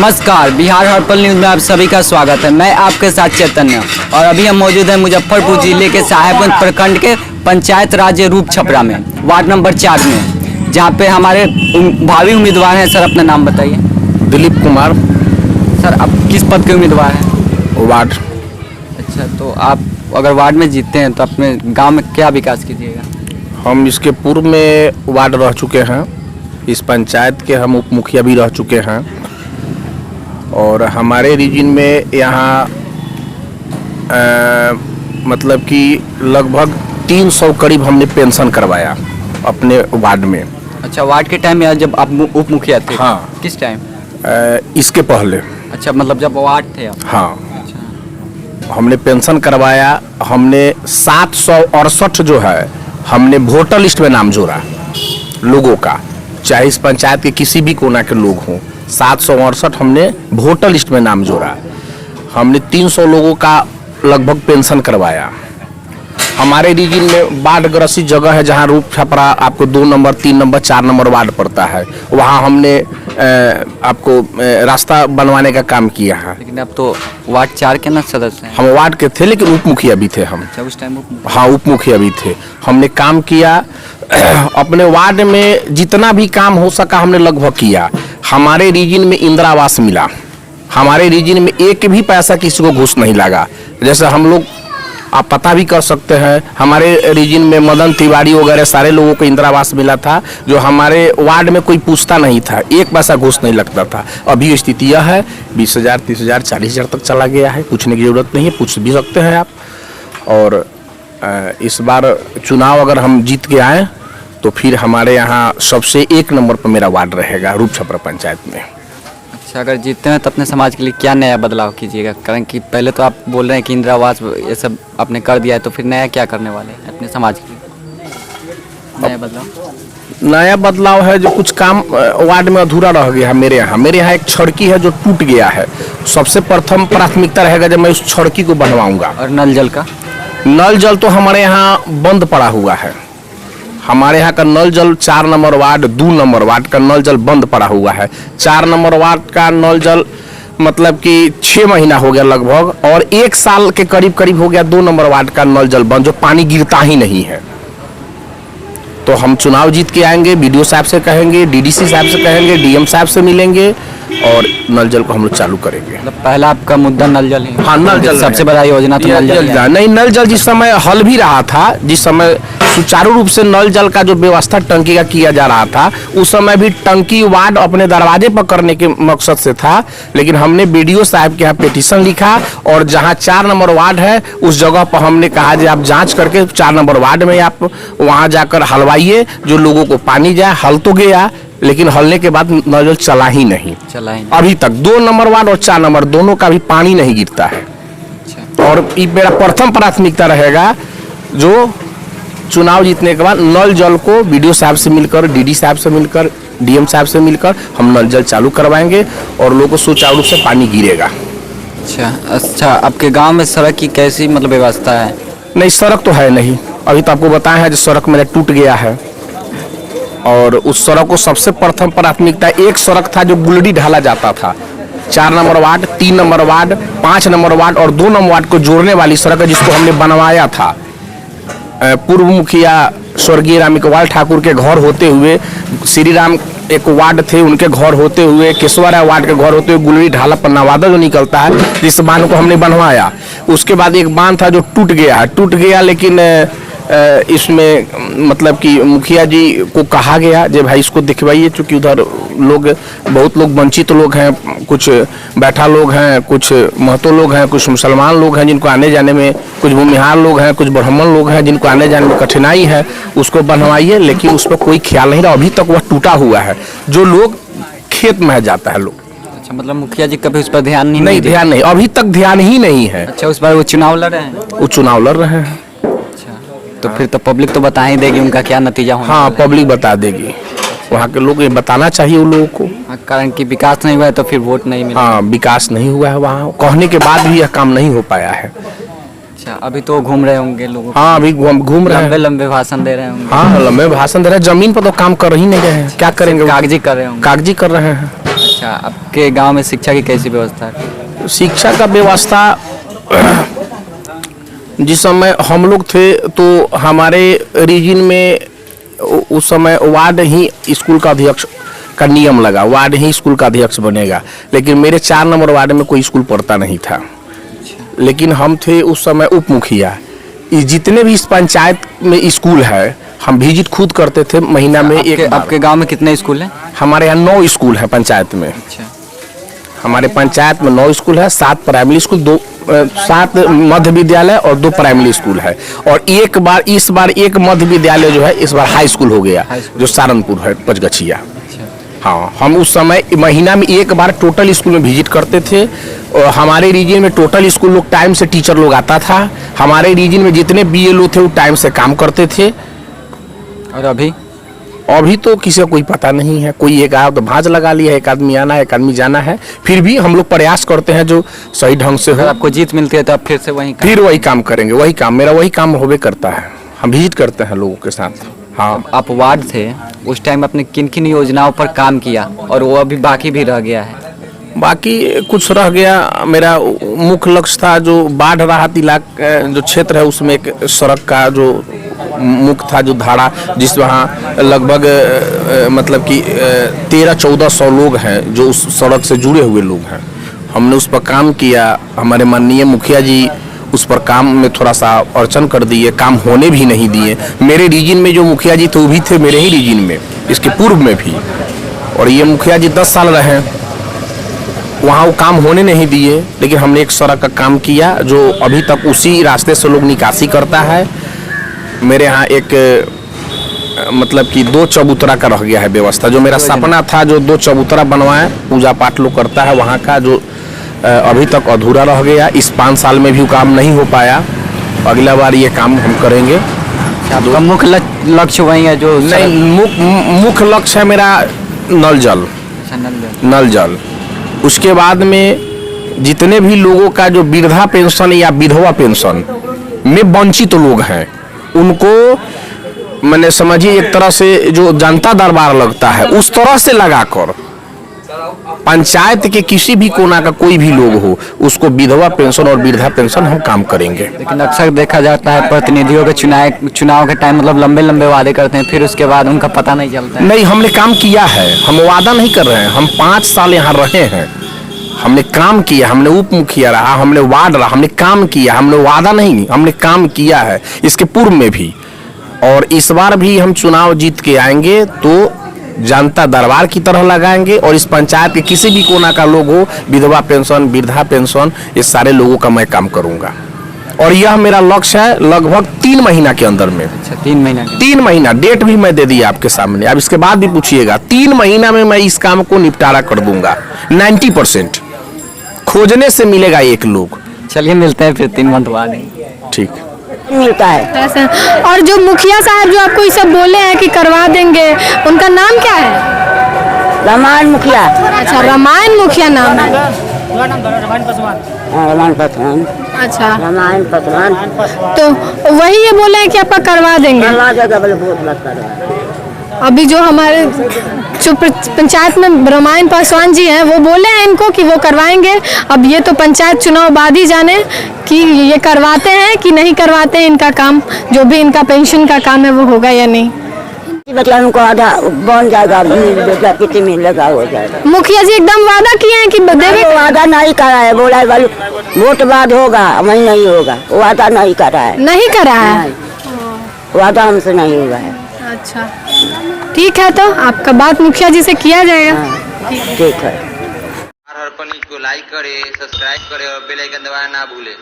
नमस्कार, बिहार हर पल न्यूज़ में आप सभी का स्वागत है। मैं आपके साथ चैतन्य और अभी हम मौजूद हैं मुजफ्फरपुर जिले के साहेबगंज प्रखंड के पंचायत राज रूप छपरा में वार्ड नंबर 4 में, जहां पे हमारे भावी उम्मीदवार हैं। सर अपना नाम बताइए। दिलीप कुमार। सर आप किस पद के उम्मीदवार हैं? वार्ड। अच्छा, तो आप अगर वार्ड में जीतते हैं तो अपने गाँव में क्या विकास कीजिएगा? हम इसके पूर्व में वार्ड रह चुके हैं, इस पंचायत के हम उप मुखिया भी रह चुके हैं और हमारे रीजन में यहाँ मतलब कि लगभग 300 करीब हमने पेंशन करवाया अपने वार्ड में। अच्छा, वार्ड के टाइम या जब आप उप मुखिया थे? हाँ। किस टाइम? इसके पहले। अच्छा, मतलब जब वार्ड थे आप? हाँ। अच्छा। हमने पेंशन करवाया। हमने 768 जो है हमने वोटर लिस्ट में नाम जोड़ा लोगों का, चाहे इस पंचायत के किसी भी कोना के लोग हों। 768 हमने वोटर लिस्ट में नाम जोड़ा। हमने 300 लोगों का लगभग पेंशन करवाया। हमारे रीजन में बाढ़ ग्रसित जगह है जहां रूप छपरा आपको 2 नंबर 3 नंबर 4 नंबर वार्ड पड़ता है, वहां हमने आपको रास्ता बनवाने का काम किया है। लेकिन अब तो वार्ड 4 के ना सदस्य हैं। हम वार्ड के थे लेकिन उप मुखिया भी थे हम। अच्छा, उस टाइम हाँ, उप मुखिया भी थे। हमने काम किया अपने वार्ड में, जितना भी काम हो सका हमने लगभग किया। हमारे रीजन में इंदिरा आवास मिला। हमारे रीजन में एक भी पैसा किसी को घूस नहीं लगा। जैसे हम लोग आप पता भी कर सकते हैं, हमारे रीजन में मदन तिवारी वगैरह सारे लोगों को इंदिरा आवास मिला था, जो हमारे वार्ड में कोई पूछता नहीं था, एक पैसा घूस नहीं लगता था। अभी स्थिति यह है 20,000 30,000 40,000 तक चला गया है। पूछने की जरूरत नहीं है, पूछ भी सकते हैं आप। और इस बार चुनाव अगर हम जीत के आए तो फिर हमारे यहाँ सबसे 1 नंबर पर मेरा वार्ड रहेगा रूप छपरा पंचायत में। अच्छा, अगर जीतते हैं तो अपने समाज के लिए क्या नया बदलाव कीजिएगा? कारण कि पहले तो आप बोल रहे हैं कि इंदिरा आवास ये सब आपने कर दिया है, तो फिर नया क्या करने वाले हैं अपने समाज के लिए? नया बदलाव? नया बदलाव है जो कुछ काम वार्ड में अधूरा रह गया है। मेरे यहाँ एक सड़की है जो टूट गया है। सबसे प्रथम प्राथमिकता रहेगा जब मैं उस सड़की को बनवाऊंगा। और नल जल का? नल जल तो हमारे यहाँ बंद पड़ा हुआ है। हमारे यहाँ का नल जल 4 नंबर वार्ड 2 नंबर वार्ड का नल जल बंद पड़ा हुआ है। 4 नंबर वार्ड का नल जल मतलब कि 6 महीना हो गया लगभग, और 1 साल के करीब हो गया 2 नंबर वार्ड का नल जल बंद, जो पानी गिरता ही नहीं है। तो हम चुनाव जीत के आएंगे, बीडीओ साहब से कहेंगे, डीडीसी साहब से कहेंगे, डीएम साहब से मिलेंगे और नल जल को हम लोग चालू करेंगे। मतलब पहला आपका मुद्दा नल जल है? हाँ, नल जल सबसे बड़ा योजना तो नल जल है। नहीं, नल जल जिस समय हल भी रहा था, जिस समय सुचारू रूप से नल जल का जो व्यवस्था टंकी का किया जा रहा था, उस समय भी टंकी वार्ड अपने दरवाजे पर करने के मकसद से था। लेकिन हमने बीडीओ साहब के यहाँ पिटीशन लिखा और जहाँ 4 नंबर वार्ड है उस जगह पर हमने कहा कि आप जांच करके 4 नंबर वार्ड में आप वहाँ जाकर हलवाइए, जो लोगों को पानी जाए। हल तो गया लेकिन हलने के बाद नल जल चला ही नहीं अभी तक। 2 नंबर वार्ड और 4 नंबर दोनों का भी पानी नहीं गिरता है। अच्छा। और मेरा प्रथम प्राथमिकता रहेगा जो चुनाव जीतने के बाद नल जल को बीडीओ साहब से मिलकर, डीडी साहब से मिलकर, डीएम साहब से मिलकर हम नल जल चालू करवाएंगे और लोगों को सुचारू रूप से पानी गिरेगा। अच्छा, आपके गांव में सड़क की कैसी मतलब व्यवस्था है? नहीं, सड़क तो है नहीं। अभी तो आपको बताया है जो सड़क मेरा टूट गया है, और उस सड़क को सबसे प्रथम प्राथमिकता, एक सड़क था जो गुलडी ढाला जाता था, 4 number ward 3 number ward 5 number ward और 2 नंबर वार्ड को जोड़ने वाली सड़क है, जिसको हमने बनवाया था। पूर्व मुखिया स्वर्गीय राम इकबाल ठाकुर के घर होते हुए, श्री राम एक वार्ड थे उनके घर होते हुए, केशवर वार्ड के घर होते हुए गुलड़ी ढाला पर नवादा जो निकलता है, जिस बांध को हमने बनवाया। उसके बाद एक बांध था जो टूट गया लेकिन इसमें मतलब कि मुखिया जी को कहा गया कि भाई इसको दिखवाइए, चूँकि उधर लोग बहुत लोग वंचित लोग हैं, कुछ बैठा लोग हैं, कुछ महतो लोग हैं, कुछ मुसलमान लोग हैं जिनको आने जाने में, कुछ भूमिहार लोग हैं, कुछ ब्राह्मण लोग हैं जिनको आने जाने में कठिनाई है, उसको बनवाइए। लेकिन उस पर कोई ख्याल नहीं रहा। अभी तक वह टूटा हुआ है, जो लोग खेत में जाता है लोग। अच्छा, मतलब मुखिया जी कभी उस पर ध्यान नहीं ध्यान नहीं, अभी तक ध्यान ही नहीं है। अच्छा, उस बार वो चुनाव लड़ रहे हैं? वो चुनाव लड़ रहे हैं। तो फिर तो पब्लिक तो बता ही देगी उनका क्या नतीजा होगा। हाँ, पब्लिक बता देगी। वहाँ के लोग ये बताना चाहिए उन लोगों को। कारण कि विकास नहीं हुआ है तो फिर वोट नहीं मिला। हाँ, विकास नहीं हुआ है वहाँ, कहने के बाद भी यह काम नहीं हो पाया है। अच्छा, अभी तो घूम रहे होंगे लोग? हाँ, अभी घूम रहे हैं, लंबे भाषण दे रहे होंगे। हाँ, लंबे भाषण दे रहे हैं। जमीन पर तो काम कर ही नहीं रहे हैं, क्या करेंगे? कागजी कर रहे होंगे। कागजी कर रहे हैं। अच्छा, अच्छा, आपके गांव में शिक्षा की कैसी व्यवस्था है? शिक्षा का व्यवस्था जिस समय हम लोग थे तो हमारे रीजन में उस समय वार्ड ही स्कूल का अध्यक्ष का नियम लगा, वार्ड ही स्कूल का अध्यक्ष बनेगा। लेकिन मेरे 4 नंबर वार्ड में कोई स्कूल पढ़ता नहीं था, लेकिन हम थे उस समय उप मुखिया। जितने भी इस पंचायत में स्कूल है हम विजिट खुद करते थे महीना में एक बार। आपके गांव में कितने स्कूल हैं? हमारे यहाँ 9 स्कूल है पंचायत में। अच्छा, हमारे पंचायत में 9 स्कूल है, 7 प्राइमरी स्कूल, 7 मध्य विद्यालय और 2 प्राइमरी स्कूल है। और इस बार एक मध्य विद्यालय जो है इस बार हाई स्कूल हो गया, जो सारनपुर है, पचगछिया। हाँ, हम उस समय महीना में एक बार टोटल स्कूल में विजिट करते थे। और हमारे रीजन में टोटल स्कूल लोग टाइम से टीचर लोग आता था। हमारे रीजन में जितने BLO थे वो टाइम से काम करते थे। और अभी तो किसी को कोई पता नहीं है, कोई एक आया तो भांज लगा लिया, एक आदमी आना है एक आदमी जाना है। फिर भी हम लोग प्रयास करते हैं जो सही ढंग से हो। अगर आपको जीत मिलती है तो आप फिर से वही काम करेंगे, वही काम मेरा वही काम होबे करता है। हम विजिट करते हैं लोगों के साथ। हाँ, आप वार्ड थे उस टाइम आपने किन किन योजनाओं पर काम किया और वो अभी बाकी भी रह गया है? बाकी कुछ रह गया। मेरा मुख्य लक्ष्य था जो बाढ़ राहत इलाका जो क्षेत्र है उसमें एक सड़क का जो मुख्य था, जो धारा, जिस वहाँ लगभग मतलब कि 1300-1400 लोग हैं जो उस सड़क से जुड़े हुए लोग हैं। हमने उस पर काम किया। हमारे माननीय मुखिया जी उस पर काम में थोड़ा सा अड़चन कर दिए, काम होने भी नहीं दिए। मेरे रीजन में जो मुखिया जी थे वो भी थे मेरे ही रीजन में, इसके पूर्व में भी। और ये मुखिया जी 10 साल रहे, वहाँ वो काम होने नहीं दिए। लेकिन हमने एक सड़क का काम किया जो अभी तक उसी रास्ते से लोग निकासी करता है। मेरे यहाँ एक मतलब कि 2 चबूतरा का रह गया है व्यवस्था, जो मेरा सपना था जो 2 चबूतरा बनवाए, पूजा पाठ लोग करता है वहाँ का, जो अभी तक अधूरा रह गया। इस 5 साल में भी काम नहीं हो पाया। अगला बार ये काम हम करेंगे। आपका मुख्य लक्ष्य वही है जो? नहीं, मुख्य लक्ष्य है मेरा नल जल। नल जल। उसके बाद में जितने भी लोगों का जो वृद्धा पेंशन या विधवा पेंशन में वंचित लोग हैं उनको मैंने समझिए एक तरह से जो जनता दरबार लगता है उस तरह से लगाकर पंचायत के किसी भी कोना का कोई भी लोग हो उसको विधवा पेंशन और वृद्धा पेंशन हम काम करेंगे। लेकिन अक्सर देखा जाता है प्रतिनिधियों के चुनाव के टाइम मतलब लंबे लंबे वादे करते हैं, फिर उसके बाद उनका पता नहीं चलता है। नहीं, हमने काम किया है, हम वादा नहीं कर रहे हैं। हम 5 साल यहाँ रहे हैं, हमने काम किया, हमने उप मुखिया रहा, हमने वार्ड रहा, हमने काम किया, हमने वादा नहीं, हमने काम किया है इसके पूर्व में भी। और इस बार भी हम चुनाव जीत के आएंगे तो जनता दरबार की तरह लगाएंगे। और इस पंचायत के किसी भी कोना का लोग हो, विधवा पेंशन, वृद्धा पेंशन, ये सारे लोगों का मैं काम करूंगा। और यह मेरा लक्ष्य है लगभग 3 महीना के अंदर में। अच्छा, 3 महीना डेट भी मैं दे दिया आपके सामने। अब इसके बाद भी पूछिएगा, 3 महीना में मैं इस काम को निपटारा कर दूंगा। 90% खोजने से मिलेगा एक लोग। चलिए मिलते हैं फिर 3 मंथ बाद। ठीक मिलता है ऐसा। और जो मुखिया साहब जो आपको ये सब बोले हैं कि करवा देंगे, उनका नाम क्या है? रामायण मुखिया। अच्छा, रामायण मुखिया नाम है। रामायण पासवान। अच्छा, रामायण पासवान तो वही ये बोले हैं कि आपका करवा देंगे। करवा देगा, बोले बहुत लग करवा। अभी जो हमारे जो पंचायत में रामायण पासवान जी हैं वो बोले हैं इनको कि वो करवाएंगे। अब ये तो पंचायत चुनाव बाद ही जाने कि ये करवाते हैं कि नहीं करवाते हैं। इनका काम जो भी इनका पेंशन का काम है वो होगा या नहीं। बच्चा उनको आधा बन जाएगा, बेटा कितने में लगा हो जाएगा। मुखिया जी एकदम वादा किए हैं कि देवे। वादा नहीं करा है, बोला है वोट बाद होगा, वही नहीं होगा। वादा नहीं करा है। नहीं करा है, वादा हमसे नहीं हुआ है। अच्छा, ठीक है, तो आपका बात मुखिया जी से किया जाएगा। ठीक है। हर न्यूज़ को लाइक करें, सब्सक्राइब करें और बेल आइकन दबाना ना भूलें।